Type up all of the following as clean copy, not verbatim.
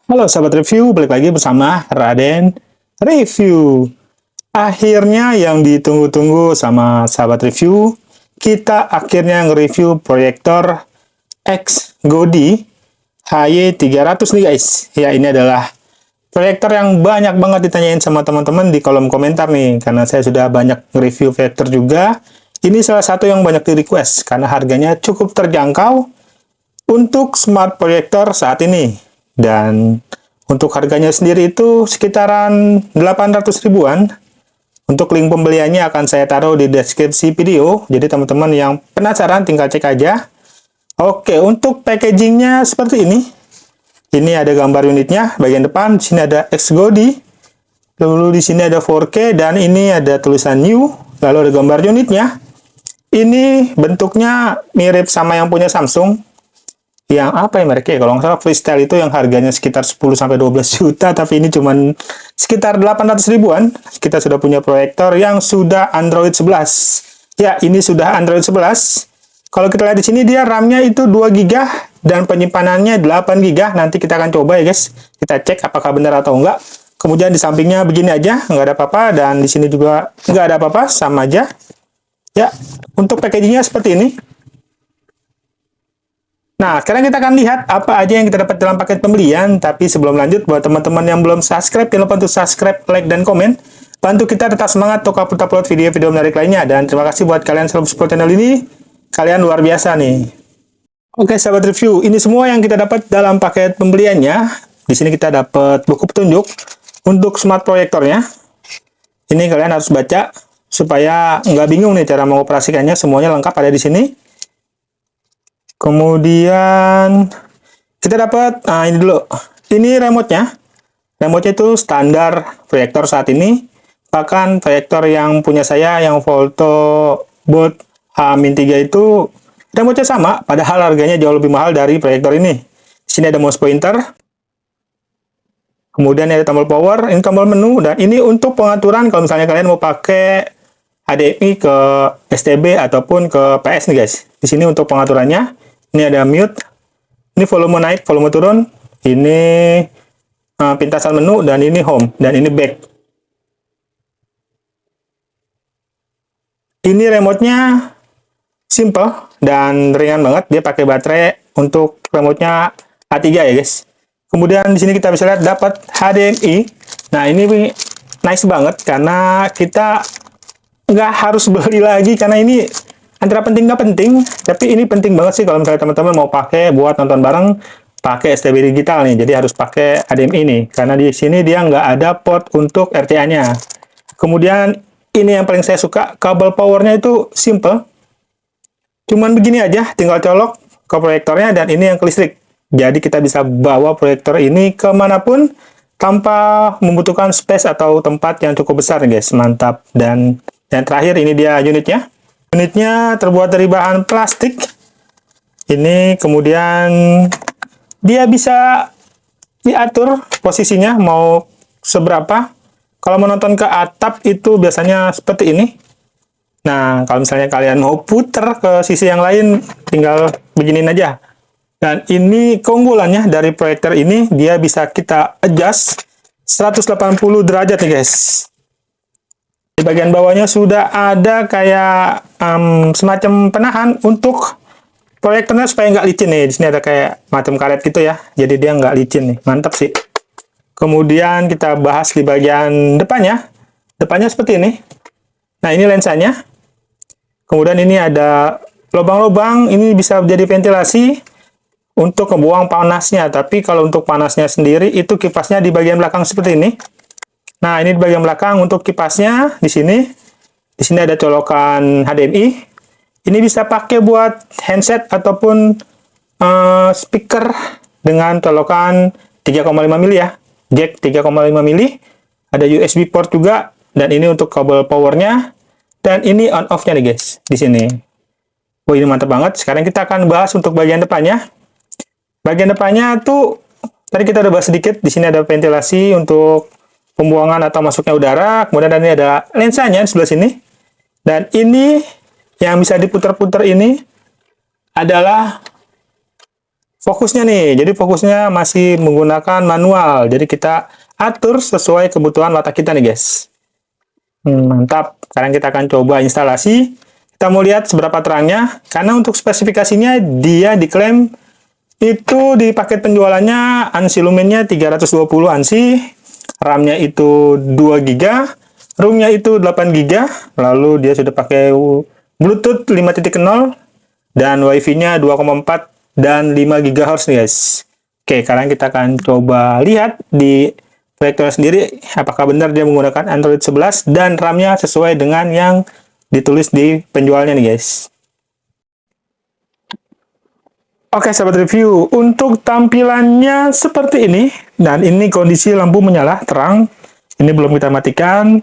Halo sahabat review, balik lagi bersama Raden Review. Akhirnya yang ditunggu-tunggu sama sahabat review, kita akhirnya nge-review proyektor X-Godi HY300 nih guys. Ya, ini adalah proyektor yang banyak banget ditanyain sama teman-teman di kolom komentar nih, karena saya sudah banyak nge-review proyektor juga. Ini salah satu yang banyak di-request, karena harganya cukup terjangkau untuk smart proyektor saat ini. Dan untuk harganya sendiri itu sekitaran 800 ribuan. Untuk link pembeliannya akan saya taruh di deskripsi video. Jadi teman-teman yang penasaran tinggal cek aja. Oke, untuk packagingnya seperti ini. Ini ada gambar unitnya bagian depan. Di sini ada X-Godi. Lalu di sini ada 4K dan ini ada tulisan new. Lalu ada gambar unitnya. Ini bentuknya mirip sama yang punya Samsung. Yang apa ya mereknya? Kalau nggak salah Freestyle itu yang harganya sekitar 10-12 juta, tapi ini cuman sekitar 800 ribuan. Kita sudah punya proyektor yang sudah Android 11. Ya, ini sudah Android 11. Kalau kita lihat di sini dia RAM-nya itu 2 GB dan penyimpanannya 8 GB. Nanti kita akan coba ya guys. Kita cek apakah benar atau enggak. Kemudian di sampingnya begini aja, nggak ada apa-apa, dan di sini juga nggak ada apa-apa, sama aja. Ya, untuk packagingnya seperti ini. Nah, sekarang kita akan lihat apa aja yang kita dapat dalam paket pembelian. Tapi sebelum lanjut, buat teman-teman yang belum subscribe, jangan lupa untuk subscribe, like, dan komen. Bantu kita tetap semangat untuk upload video-video menarik lainnya. Dan terima kasih buat kalian selalu support channel ini. Kalian luar biasa nih. Oke, sahabat review, ini semua yang kita dapat dalam paket pembeliannya. Di sini kita dapat buku petunjuk untuk smart proyektornya. Ini kalian harus baca supaya nggak bingung nih cara mengoperasikannya. Semuanya lengkap ada di sini. Kemudian kita dapat, nah ini dulu, ini remote-nya. Remote-nya itu standar proyektor saat ini. Bahkan proyektor yang punya saya, yang VoltoBoard H-3 itu remote-nya sama, padahal harganya jauh lebih mahal dari proyektor ini. Di sini ada mouse pointer. Kemudian ada tombol power, ini tombol menu, dan ini untuk pengaturan kalau misalnya kalian mau pakai HDMI ke STB ataupun ke PS nih guys. Di sini untuk pengaturannya. Ini ada mute, ini volume naik, volume turun, ini pintasan menu, dan ini home, dan ini back. Ini remote-nya simple dan ringan banget, dia pakai baterai untuk remote-nya A3 ya guys. Kemudian di sini kita bisa lihat dapat HDMI. Nah ini nice banget karena kita nggak harus beli lagi, karena ini antara penting nggak penting, tapi ini penting banget sih kalau misalnya teman-teman mau pakai buat nonton bareng pakai STB digital nih. Jadi harus pakai HDMI nih, karena di sini dia nggak ada port untuk RCA-nya. Kemudian ini yang paling saya suka, kabel powernya itu simple. Cuman begini aja, tinggal colok ke proyektornya dan ini yang ke listrik. Jadi kita bisa bawa proyektor ini kemanapun tanpa membutuhkan space atau tempat yang cukup besar guys. Mantap. Dan yang terakhir ini dia unitnya. Unitnya terbuat dari bahan plastik. Ini kemudian dia bisa diatur posisinya mau seberapa. Kalau menonton ke atap itu biasanya seperti ini. Nah, kalau misalnya kalian mau puter ke sisi yang lain, tinggal beginiin aja. Dan ini keunggulannya dari proyektor ini, dia bisa kita adjust 180 derajat nih guys. Di bagian bawahnya sudah ada kayak semacam penahan untuk proyektornya supaya nggak licin nih. Di sini ada kayak macam karet gitu ya. Jadi dia nggak licin nih. Mantap sih. Kemudian kita bahas di bagian depannya. Depannya seperti ini. Nah ini lensanya. Kemudian ini ada lubang-lubang. Ini bisa menjadi ventilasi untuk membuang panasnya. Tapi kalau untuk panasnya sendiri itu kipasnya di bagian belakang seperti ini. Nah, ini di bagian belakang untuk kipasnya di sini. Di sini ada colokan HDMI. Ini bisa pakai buat handset ataupun speaker dengan colokan 3,5 mili ya. Jack 3,5 mili. Ada USB port juga, dan ini untuk kabel powernya. Dan ini on off-nya nih guys di sini. Oh, ini mantap banget. Sekarang kita akan bahas untuk bagian depannya. Bagian depannya tuh tadi kita udah bahas sedikit. Di sini ada ventilasi untuk pembuangan atau masuknya udara. Kemudian ini ada lensanya di sebelah sini. Dan ini yang bisa diputar-putar ini adalah fokusnya nih. Jadi fokusnya masih menggunakan manual. Jadi kita atur sesuai kebutuhan mata kita nih guys. Mantap. Sekarang kita akan coba instalasi. Kita mau lihat seberapa terangnya. Karena untuk spesifikasinya dia diklaim itu di paket penjualannya ANSI lumennya 320 ANSI, RAM-nya itu 2 GB, ROM-nya itu 8 GB, lalu dia sudah pakai Bluetooth 5.0 dan Wi-Fi-nya 2,4 dan 5 GHz nih guys. Oke, sekarang kita akan coba lihat di proyektor sendiri apakah benar dia menggunakan Android 11 dan RAM-nya sesuai dengan yang ditulis di penjualnya nih guys. Oke sahabat review, untuk tampilannya seperti ini, dan ini kondisi lampu menyala terang, ini belum kita matikan.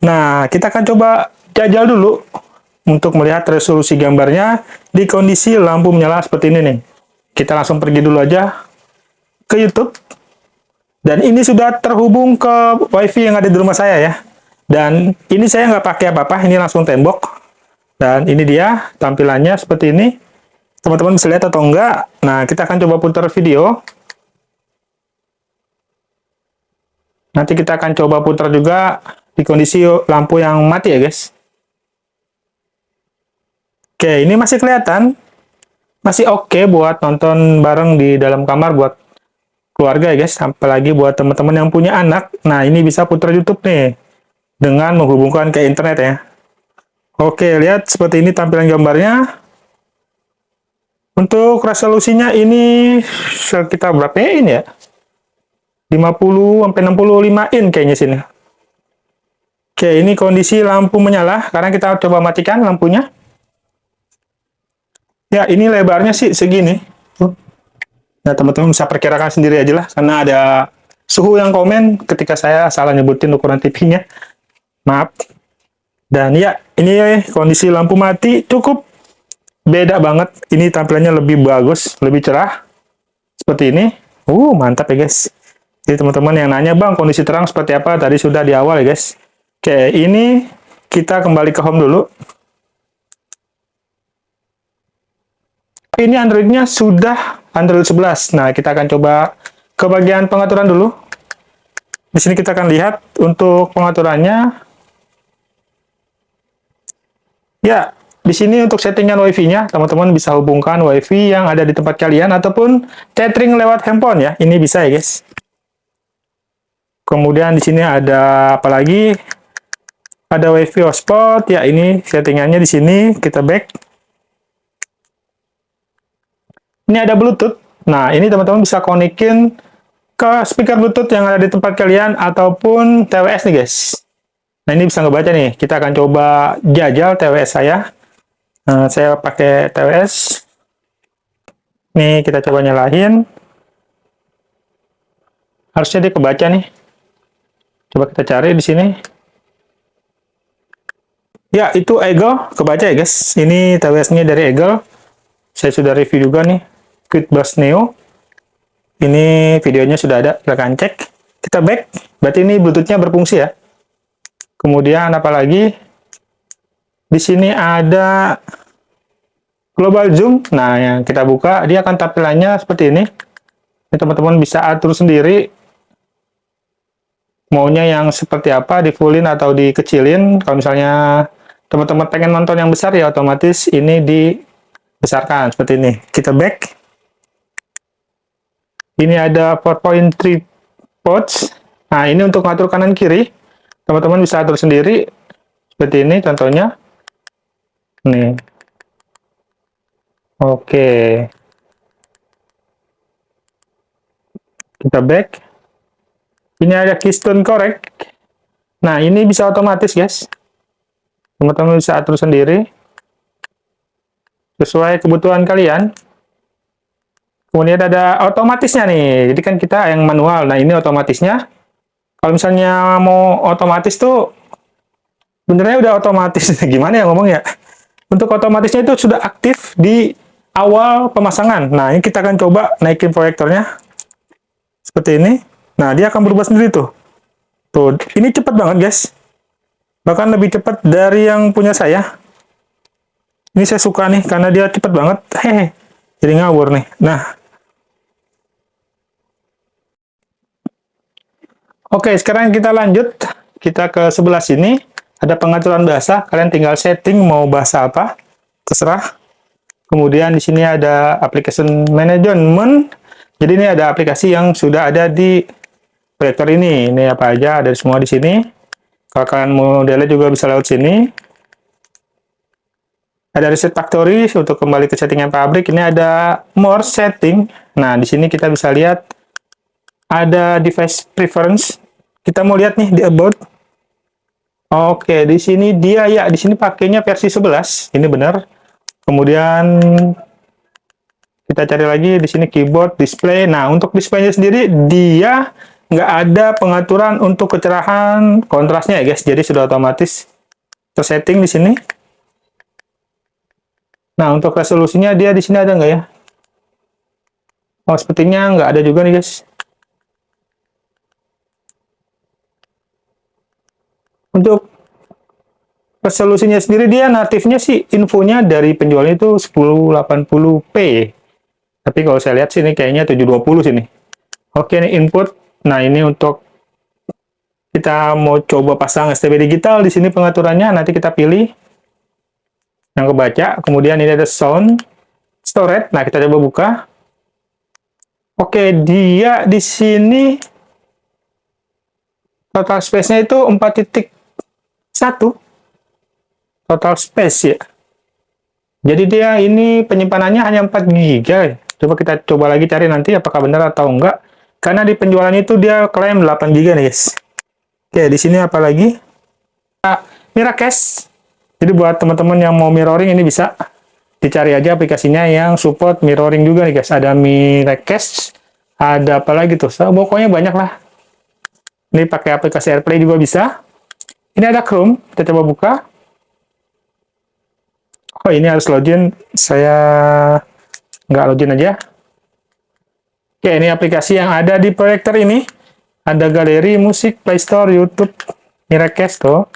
Nah, kita akan coba jajal dulu untuk melihat resolusi gambarnya di kondisi lampu menyala seperti ini nih. Kita langsung pergi dulu aja ke YouTube, dan ini sudah terhubung ke WiFi yang ada di rumah saya ya. Dan ini saya nggak pakai apa-apa, ini langsung tembok. Dan ini dia tampilannya seperti ini. Teman-teman bisa lihat atau enggak? Nah, kita akan coba putar video. Nanti kita akan coba putar juga di kondisi lampu yang mati ya, guys. Oke, ini masih kelihatan. Masih oke buat nonton bareng di dalam kamar buat keluarga ya, guys. Apalagi buat teman-teman yang punya anak. Nah, ini bisa putar YouTube nih dengan menghubungkan ke internet ya. Oke, lihat seperti ini tampilan gambarnya. Untuk resolusinya ini sekitar berapa in ya? 50 sampai 65 in kayaknya sini. Oke, ini kondisi lampu menyala. Sekarang kita coba matikan lampunya. Ya, ini lebarnya sih segini. Nah, teman-teman bisa perkirakan sendiri aja lah, karena ada suhu yang komen ketika saya salah nyebutin ukuran TV-nya. Maaf. Dan ya, ini kondisi lampu mati cukup beda banget. Ini tampilannya lebih bagus, lebih cerah. Seperti ini. Mantap ya guys. Jadi teman-teman yang nanya, bang kondisi terang seperti apa? Tadi sudah di awal ya guys. Oke, ini kita kembali ke home dulu. Ini Android-nya sudah Android 11. Nah, kita akan coba ke bagian pengaturan dulu. Di sini kita akan lihat untuk pengaturannya. Ya, di sini untuk settingan Wi-Fi-nya, teman-teman bisa hubungkan Wi-Fi yang ada di tempat kalian ataupun tethering lewat handphone ya. Ini bisa ya, guys. Kemudian di sini ada apa lagi? Ada Wi-Fi hotspot. Ya, ini settingannya di sini. Kita back. Ini ada Bluetooth. Nah, ini teman-teman bisa konekin ke speaker Bluetooth yang ada di tempat kalian ataupun TWS nih, guys. Nah, ini bisa ngebaca nih. Kita akan coba jajal TWS saya. Saya pakai TWS. Nih, kita coba nyalain. Harusnya dia kebaca nih. Coba kita cari di sini. Ya, itu Eagle. Kebaca ya, guys. Ini TWS-nya dari Eagle. Saya sudah review juga nih. QuickBurst Neo. Ini videonya sudah ada. Silahkan cek. Kita back. Berarti ini Bluetooth-nya berfungsi ya. Kemudian apalagi di sini ada global zoom. Nah, yang kita buka dia akan tampilannya seperti ini. Ini teman-teman bisa atur sendiri maunya yang seperti apa, di fullin atau dikecilin. Kalau misalnya teman-teman pengen nonton yang besar ya otomatis ini dibesarkan seperti ini. Kita back. Ini ada 4.3 ports. Nah, ini untuk ngatur kanan kiri. Teman-teman bisa atur sendiri seperti ini contohnya. Nih. Oke. Kita back. Ini ada keystone correct. Nah, ini bisa otomatis, guys. Teman-teman bisa atur sendiri sesuai kebutuhan kalian. Kemudian ada otomatisnya nih. Jadi kan kita yang manual. Nah, ini otomatisnya. Kalau misalnya mau otomatis tuh sebenarnya udah otomatis. Gimana ya ngomong ya? Untuk otomatisnya itu sudah aktif di awal pemasangan. Nah, ini kita akan coba naikin proyektornya. Seperti ini. Nah, dia akan berubah sendiri tuh. Tuh, ini cepat banget, guys. Bahkan lebih cepat dari yang punya saya. Ini saya suka nih, karena dia cepat banget. Hehe. Jadi ngawur nih. Nah, Oke, sekarang kita lanjut. Kita ke sebelah sini. Ada pengaturan bahasa. Kalian tinggal setting mau bahasa apa. Terserah. Kemudian di sini ada application management. Jadi ini ada aplikasi yang sudah ada di proyektor ini. Ini apa aja, ada semua di sini. Kalau kalian mau delete juga bisa lewat sini. Ada reset factory untuk kembali ke settingan pabrik. Ini ada more setting. Nah, di sini kita bisa lihat ada device preference. Kita mau lihat nih di about. Oke, di sini dia ya, di sini pakainya versi 11. Ini benar. Kemudian kita cari lagi di sini keyboard display. Nah, untuk displaynya sendiri dia nggak ada pengaturan untuk kecerahan kontrasnya ya guys. Jadi sudah otomatis tersetting di sini. Nah, untuk resolusinya dia di sini ada nggak ya? Oh, sepertinya nggak ada juga nih guys. Untuk resolusinya sendiri dia natifnya sih infonya dari penjualnya itu 1080p. Tapi kalau saya lihat sini kayaknya 720 sini. Oke, ini input. Nah, ini untuk kita mau coba pasang STB digital. Di sini pengaturannya nanti kita pilih yang kebaca. Kemudian ini ada sound, storage. Nah, kita coba buka. Oke, dia di sini total space-nya itu 4.1 total space ya. Jadi dia ini penyimpanannya hanya 4 GB. Coba kita coba lagi cari nanti apakah benar atau enggak. Karena di penjualan itu dia klaim 8 GB nih, guys. Oke, di sini apa lagi? Miracast. Jadi buat teman-teman yang mau mirroring ini bisa dicari aja aplikasinya yang support mirroring juga nih, guys. Ada Miracast, ada apa lagi tuh? So, pokoknya banyak lah. Ini pakai aplikasi AirPlay juga bisa. Ini ada Chrome, kita coba buka. Oh, ini harus login. Saya nggak login aja. Oke, ini aplikasi yang ada di proyektor ini. Ada galeri, musik, Play Store, YouTube, Miracast tuh.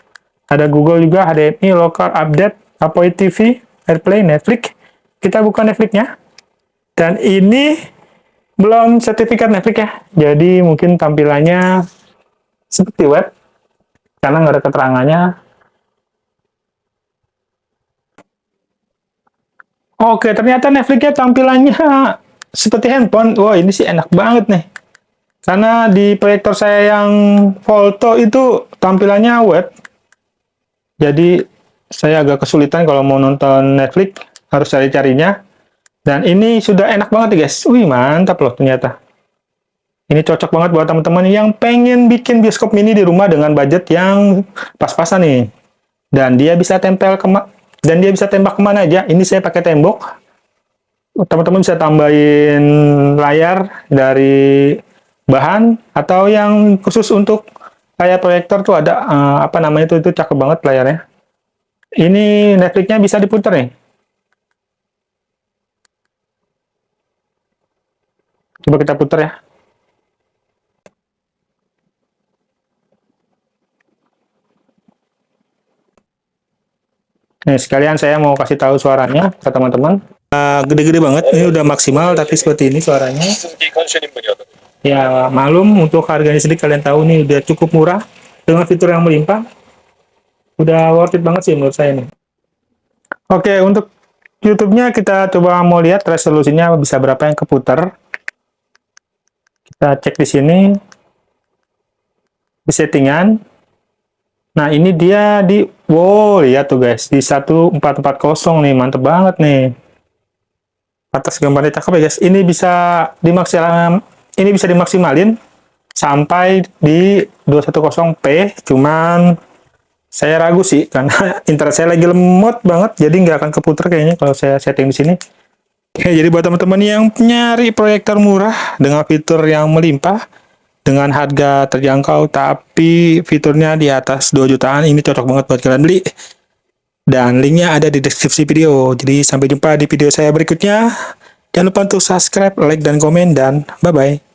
Ada Google juga, HDMI, local update, Apple TV, AirPlay, Netflix. Kita buka Netflix-nya. Dan ini belum sertifikat Netflix ya. Jadi mungkin tampilannya seperti web. Karena nggak ada keterangannya. Oke, ternyata Netflix-nya tampilannya seperti handphone. Wah, ini sih enak banget nih. Karena di proyektor saya yang Volto itu tampilannya web. Jadi saya agak kesulitan kalau mau nonton Netflix, harus cari-carinya. Dan ini sudah enak banget ya guys. Wih, mantap loh ternyata. Ini cocok banget buat teman-teman yang pengen bikin bioskop mini di rumah dengan budget yang pas-pasan nih. Dan dia bisa tembak kemana aja. Ini saya pakai tembok. Teman-teman bisa tambahin layar dari bahan atau yang khusus untuk kayak proyektor tuh ada apa namanya itu cakep banget layarnya. Ini Netflix-nya bisa diputar nih. Coba kita putar ya. Nih, sekalian saya mau kasih tahu suaranya ke teman-teman. Gede-gede banget, ini udah maksimal, tapi seperti ini suaranya. Ya, malum untuk harganya sedikit, kalian tahu nih udah cukup murah dengan fitur yang melimpah. Udah worth it banget sih menurut saya nih. Oke, untuk YouTube-nya kita coba mau lihat resolusinya bisa berapa yang keputar. Kita cek di sini di settingan. Nah, ini dia di wow, lihat tuh guys, di 1440 nih, mantep banget nih. Atas gambarnya cakep ya guys. Ini bisa dimaksimalin sampai di 210p, cuman saya ragu sih karena internet saya lagi lemot banget, jadi nggak akan keputar kayaknya kalau saya setting di sini. Oke, jadi buat teman-teman yang nyari proyektor murah dengan fitur yang melimpah, dengan harga terjangkau tapi fiturnya di atas 2 jutaan, ini cocok banget buat kalian beli. Dan linknya ada di deskripsi video. Jadi sampai jumpa di video saya berikutnya. Jangan lupa untuk subscribe, like, dan komen, dan bye-bye.